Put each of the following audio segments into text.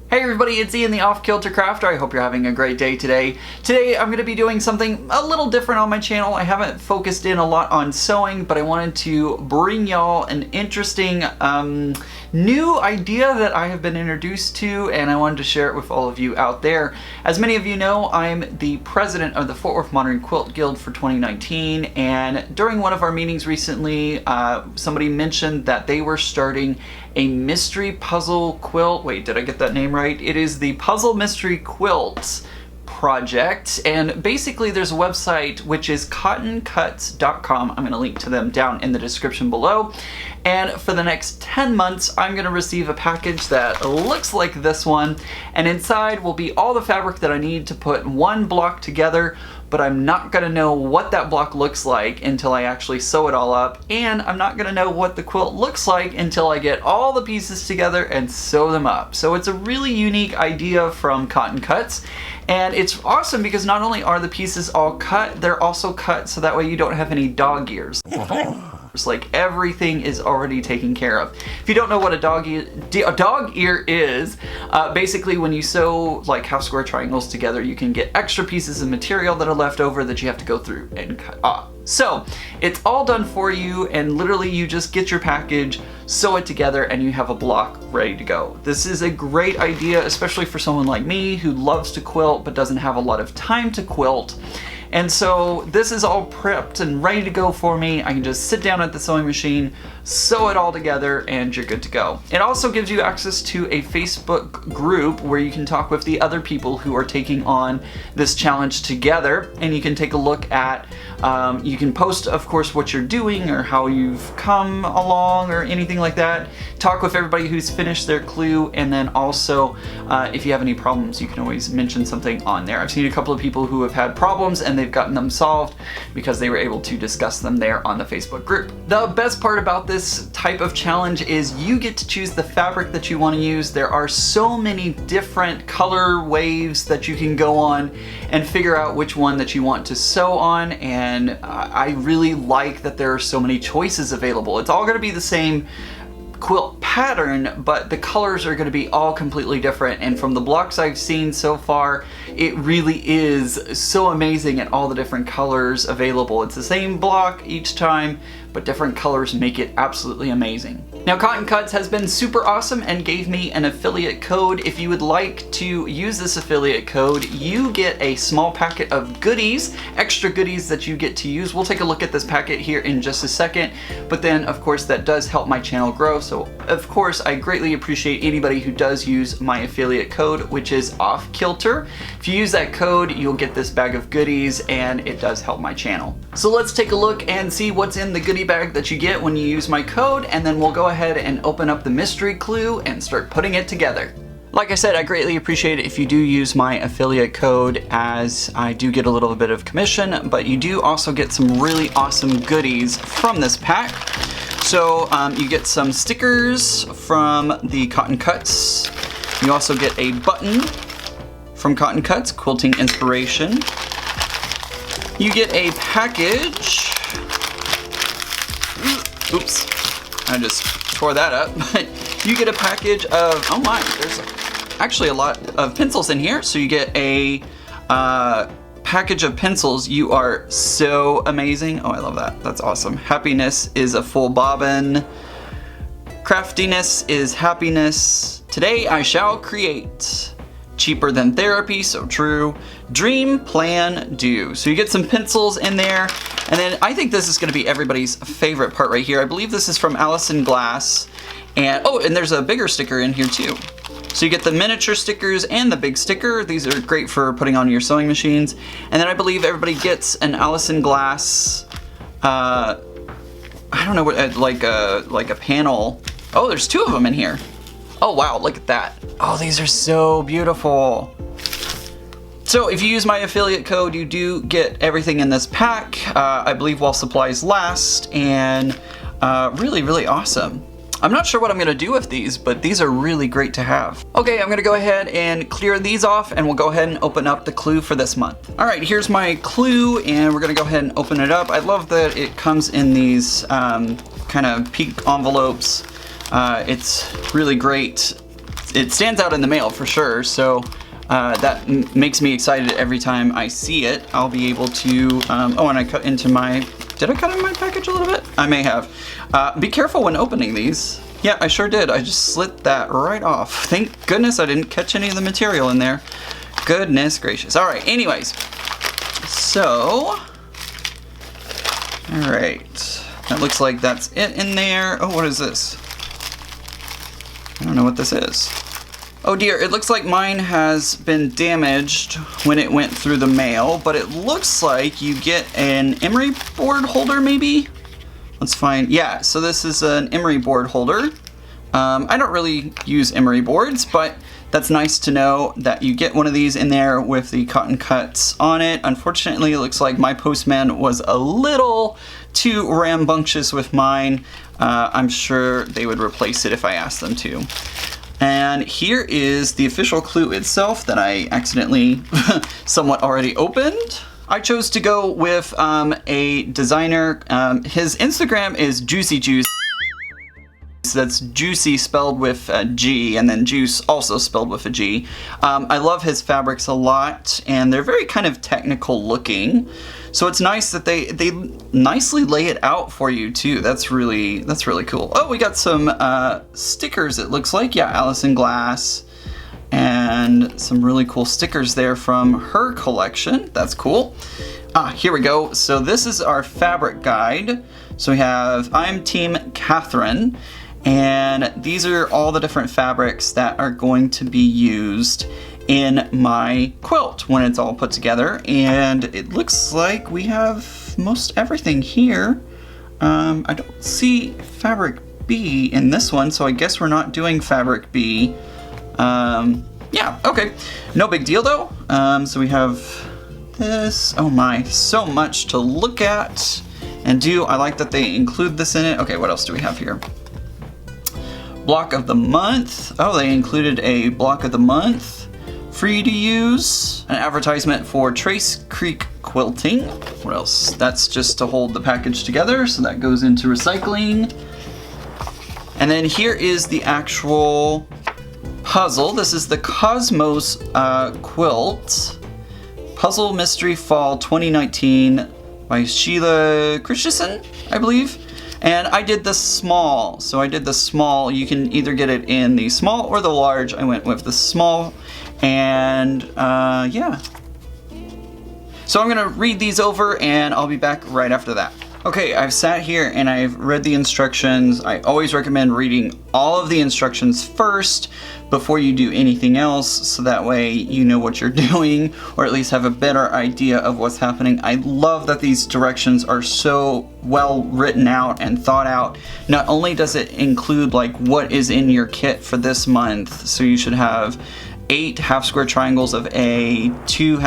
Hey everybody, it's Ian the Off Kilter Crafter. I hope you're having a great day today. Today I'm going to be doing something a little different on my channel. I haven't focused in a lot on sewing, but I wanted to bring y'all an interesting new idea that I have been introduced to, and I wanted to share it with all of you out there. As many of you know, I'm the president of the Fort Worth Modern Quilt Guild for 2019, and during one of our meetings recently, somebody mentioned that they were starting a mystery puzzle quilt. Wait, did I get that name right? It is the Puzzle Mystery Quilt project, and basically there's a website which is cottoncuts.com. I'm going to link to them down in the description below. And for the next 10 months, I'm going to receive a package that looks like this one, and inside will be all the fabric that I need to put one block together, but I'm not going to know what that block looks like until I actually sew it all up, and I'm not going to know what the quilt looks like until I get all the pieces together and sew them up. So it's a really unique idea from Cotton Cuts, and it's awesome because not only are the pieces all cut, they're also cut so that way you don't have any dog ears. Like everything is already taken care of. If you don't know what a dog ear is, basically when you sew like half square triangles together, you can get extra pieces of material that are left over that you have to go through and cut off. So it's all done for you, and literally you just get your package, sew it together, and you have a block ready to go. This is a great idea, especially for someone like me who loves to quilt but doesn't have a lot of time to quilt. And so this is all prepped and ready to go for me. I can just sit down at the sewing machine, sew it all together, and you're good to go. It also gives you access to a Facebook group where you can talk with the other people who are taking on this challenge together, and you can take a look at, you can post, of course, what you're doing or how you've come along or anything like that. Talk with everybody who's finished their clue, and then also, if you have any problems, you can always mention something on there. I've seen a couple of people who have had problems and they've gotten them solved because they were able to discuss them there on the Facebook group. The best part about this type of challenge is you get to choose the fabric that you want to use. There are so many different color waves that you can go on and figure out which one that you want to sew on, and I really like that there are so many choices available. It's all going to be the same quilt pattern, but the colors are going to be all completely different, and from the blocks I've seen so far, it really is so amazing at all the different colors available. It's the same block each time, but different colors make it absolutely amazing. Now, Cotton Cuts has been super awesome and gave me an affiliate code. If you would like to use this affiliate code, you get a small packet of goodies, extra goodies that you get to use. We'll take a look at this packet here in just a second, but then of course that does help my channel grow. So of course I greatly appreciate anybody who does use my affiliate code, which is OffKilter. If you use that code, you'll get this bag of goodies, and it does help my channel. So let's take a look and see what's in the goodie bag that you get when you use my code, and then we'll go ahead and open up the mystery clue and start putting it together. Like I said, I greatly appreciate it if you do use my affiliate code, as I do get a little bit of commission, but you do also get some really awesome goodies from this pack. So you get some stickers from the Cotton Cuts. You also get a button from Cotton Cuts, Quilting Inspiration. You get a package. Oops, I just tore that up. But you get a package of, oh my, there's actually a lot of pencils in here. So you get a package of pencils. You are so amazing. Oh, I love that. That's awesome. Happiness is a full bobbin. Craftiness is happiness. Today I shall create. Cheaper than therapy, so true. Dream, plan, do. So you get some pencils in there, and then I think this is going to be everybody's favorite part right here. I believe this is from Allison Glass, and oh, and there's a bigger sticker in here too. So you get the miniature stickers and the big sticker. These are great for putting on your sewing machines. And then I believe everybody gets an Allison Glass, I don't know what, like a panel. Oh, there's two of them in here. Oh wow, look at that. Oh, these are so beautiful. So if you use my affiliate code, you do get everything in this pack, I believe while supplies last, and really, really awesome. I'm not sure what I'm gonna do with these, but these are really great to have. Okay, I'm gonna go ahead and clear these off, and we'll go ahead and open up the clue for this month. All right, here's my clue, and we're gonna go ahead and open it up. I love that it comes in these kind of pink envelopes. It's really great it stands out in the mail for sure. So that makes me excited every time I see it. I'll be able to, oh, and I cut into my, did I cut in my package a little bit? I may have. Be careful when opening these. Yeah, I sure did. I just slit that right off. Thank goodness I didn't catch any of the material in there. Goodness gracious. All right, anyways. So, all right. That looks like that's it in there. Oh, what is this? I don't know what this is. Oh dear, it looks like mine has been damaged when it went through the mail, but it looks like you get an emery board holder maybe? Let's find, yeah, so this is an emery board holder. I don't really use emery boards, but that's nice to know that you get one of these in there with the cotton cuts on it. Unfortunately, it looks like my postman was a little too rambunctious with mine. I'm sure they would replace it if I asked them to. And here is the official clue itself that I accidentally somewhat already opened. I chose to go with a designer. His Instagram is Juicy Juice. So that's Juicy spelled with a G, and then Juice also spelled with a G. I love his fabrics a lot, and they're very kind of technical looking. So it's nice that they nicely lay it out for you too. That's really cool. Oh, we got some stickers, it looks like. Yeah, Allison Glass. And some really cool stickers there from her collection. That's cool. Here we go. So this is our fabric guide. So we have, I'm Team Catherine, and these are all the different fabrics that are going to be used in my quilt when it's all put together. And it looks like we have most everything here. I don't see fabric B in this one, so I guess we're not doing fabric B. Yeah, okay. No big deal though. So we have this. Oh my, so much to look at and do. I like that they include this in it. Okay, what else do we have here? Block of the month. Oh, they included a block of the month. Free to use. An advertisement for Trace Creek Quilting. What else? That's just to hold the package together, so that goes into recycling. And then here is the actual puzzle. This is the Cosmos Quilt Puzzle Mystery Fall 2019 by Sheila Christensen, I believe. And I did the small. So I did the small. You can either get it in the small or the large. I went with the small. And yeah. So I'm gonna read these over and I'll be back right after that. Okay, I've sat here and I've read the instructions. I always recommend reading all of the instructions first before you do anything else, so that way you know what you're doing, or at least have a better idea of what's happening. I love that these directions are so well written out and thought out. Not only does it include like what is in your kit for this month, so you should have 8 half square triangles of A, 2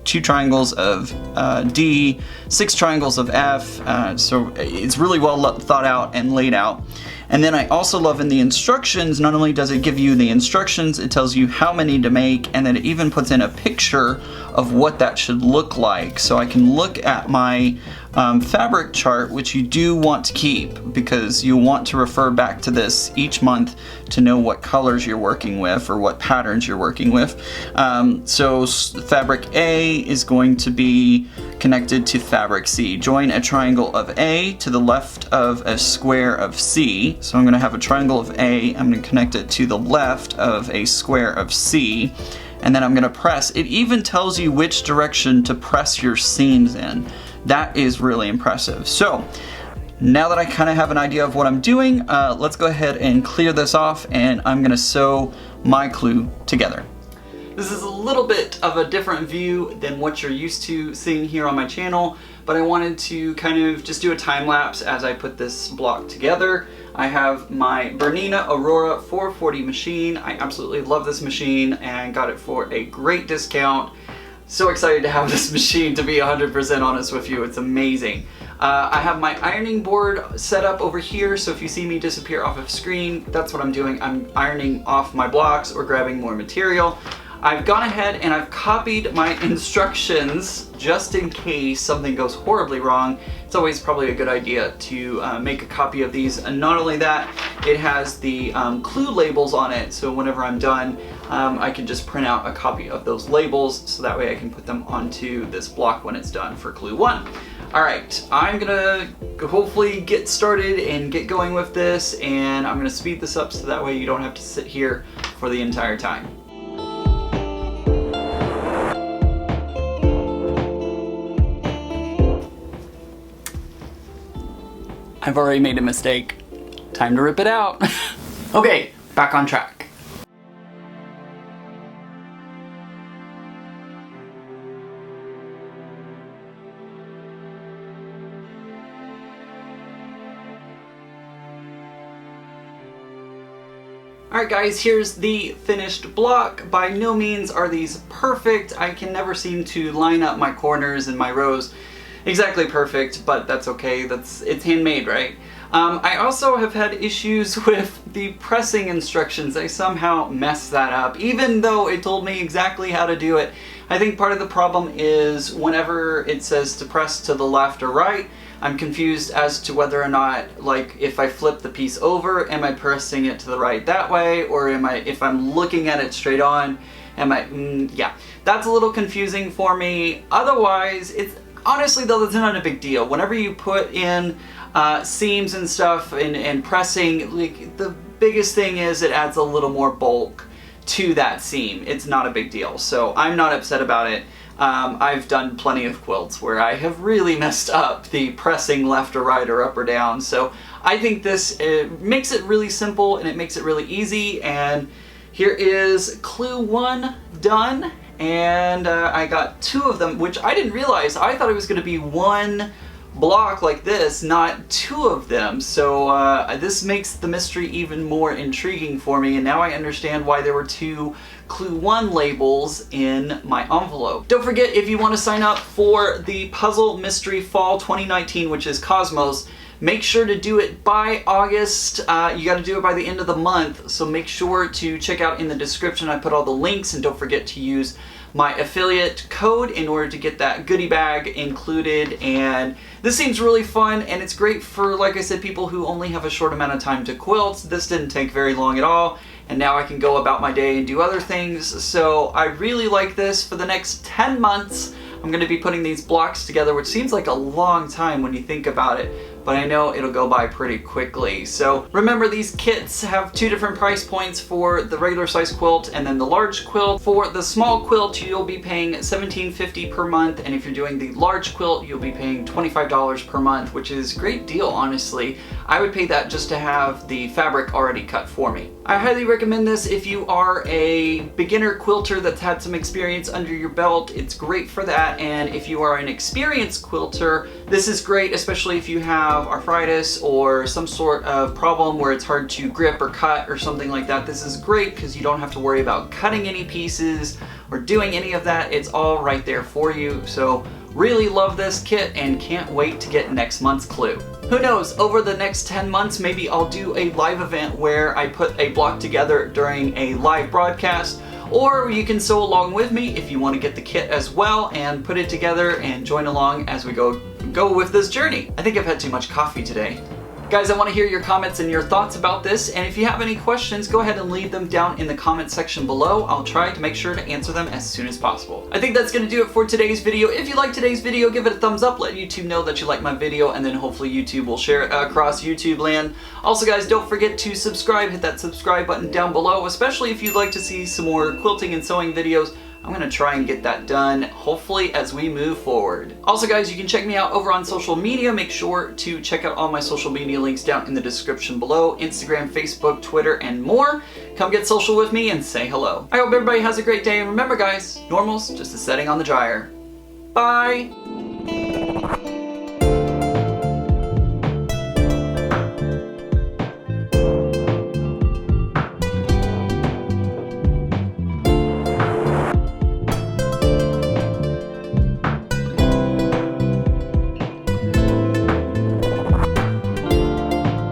2 triangles of D, 6 triangles of F, so it's really well thought out and laid out. And then I also love in the instructions, not only does it give you the instructions, it tells you how many to make, and then it even puts in a picture of what that should look like. So I can look at my fabric chart, which you do want to keep because you want to refer back to this each month to know what colors you're working with or what patterns you're working with. So fabric A is going to be connected to fabric C. Join a triangle of A to the left of a square of C. So I'm going to have a triangle of A, I'm going to connect it to the left of a square of C, and then I'm going to press. It even tells you which direction to press your seams in. That is really impressive. So now that I kind of have an idea of what I'm doing, let's go ahead and clear this off, and I'm going to sew my clue together. This is a little bit of a different view than what you're used to seeing here on my channel, but I wanted to kind of just do a time lapse as I put this block together. I have my Bernina Aurora 440 machine. I absolutely love this machine and got it for a great discount. So excited to have this machine, to be 100% honest with you. It's amazing. I have my ironing board set up over here, so if you see me disappear off of screen, that's what I'm doing. I'm ironing off my blocks or grabbing more material. I've gone ahead and I've copied my instructions just in case something goes horribly wrong. It's it's always probably a good idea to make a copy of these. And not only that, it has the clue labels on it, so whenever I'm done, I can just print out a copy of those labels, so that way I can put them onto this block when it's done for clue 1. Alright, I'm gonna hopefully get started and get going with this, and I'm gonna speed this up so that way you don't have to sit here for the entire time. I've already made a mistake. Time to rip it out. Okay, back on track. Alright guys, here's the finished block. By no means are these perfect. I can never seem to line up my corners and my rows exactly perfect, but that's okay. It's handmade, right? I also have had issues with the pressing instructions. I somehow messed that up, even though it told me exactly how to do it. I think part of the problem is whenever it says to press to the left or right, I'm confused as to whether or not, like, if I flip the piece over, am I pressing it to the right that way, or if I'm looking at it straight on, yeah. That's a little confusing for me. Otherwise, honestly though, that's not a big deal. Whenever you put in seams and stuff and pressing, like, the biggest thing is it adds a little more bulk to that seam. It's not a big deal, so I'm not upset about it. I've done plenty of quilts where I have really messed up the pressing left or right or up or down, so I think this makes it really simple and it makes it really easy. And here is clue 1 done, and I got 2 of them, which I didn't realize. I thought it was going to be 1 block like this, not 2 of them, so this makes the mystery even more intriguing for me, and now I understand why there were 2 clue 1 labels in my envelope. Don't forget, if you want to sign up for the Puzzle Mystery Fall 2019, which is Cosmos, make sure to do it by August. You got to do it by the end of the month, so make sure to check out in the description. I put all the links, and don't forget to use my affiliate code in order to get that goodie bag included. And this seems really fun, and it's great for, like I said, people who only have a short amount of time to quilt. This didn't take very long at all, and now I can go about my day and do other things. So I really like this. For the next 10 months, I'm going to be putting these blocks together, which seems like a long time when you think about it, but I know it'll go by pretty quickly. So remember, these kits have 2 different price points for the regular size quilt and then the large quilt. For the small quilt, you'll be paying $17.50 per month, and if you're doing the large quilt, you'll be paying $25 per month, which is a great deal, honestly. I would pay that just to have the fabric already cut for me. I highly recommend this if you are a beginner quilter that's had some experience under your belt. It's great for that. And if you are an experienced quilter, this is great, especially if you have arthritis or some sort of problem where it's hard to grip or cut or something like that. This is great because you don't have to worry about cutting any pieces or doing any of that. It's all right there for you. So really love this kit and can't wait to get next month's clue. Who knows, over the next 10 months, maybe I'll do a live event where I put a block together during a live broadcast, or you can sew along with me if you want to get the kit as well and put it together and join along as we go with this journey. I think I've had too much coffee today. Guys, I want to hear your comments and your thoughts about this, and if you have any questions, go ahead and leave them down in the comment section below. I'll try to make sure to answer them as soon as possible. I think that's going to do it for today's video. If you like today's video, give it a thumbs up, let YouTube know that you like my video, and then hopefully YouTube will share it across YouTube land. Also guys, don't forget to subscribe, hit that subscribe button down below, especially if you'd like to see some more quilting and sewing videos. I'm going to try and get that done, hopefully, as we move forward. Also guys, you can check me out over on social media. Make sure to check out all my social media links down in the description below. Instagram, Facebook, Twitter, and more. Come get social with me and say hello. I hope everybody has a great day, and remember guys, normal's just a setting on the dryer. Bye!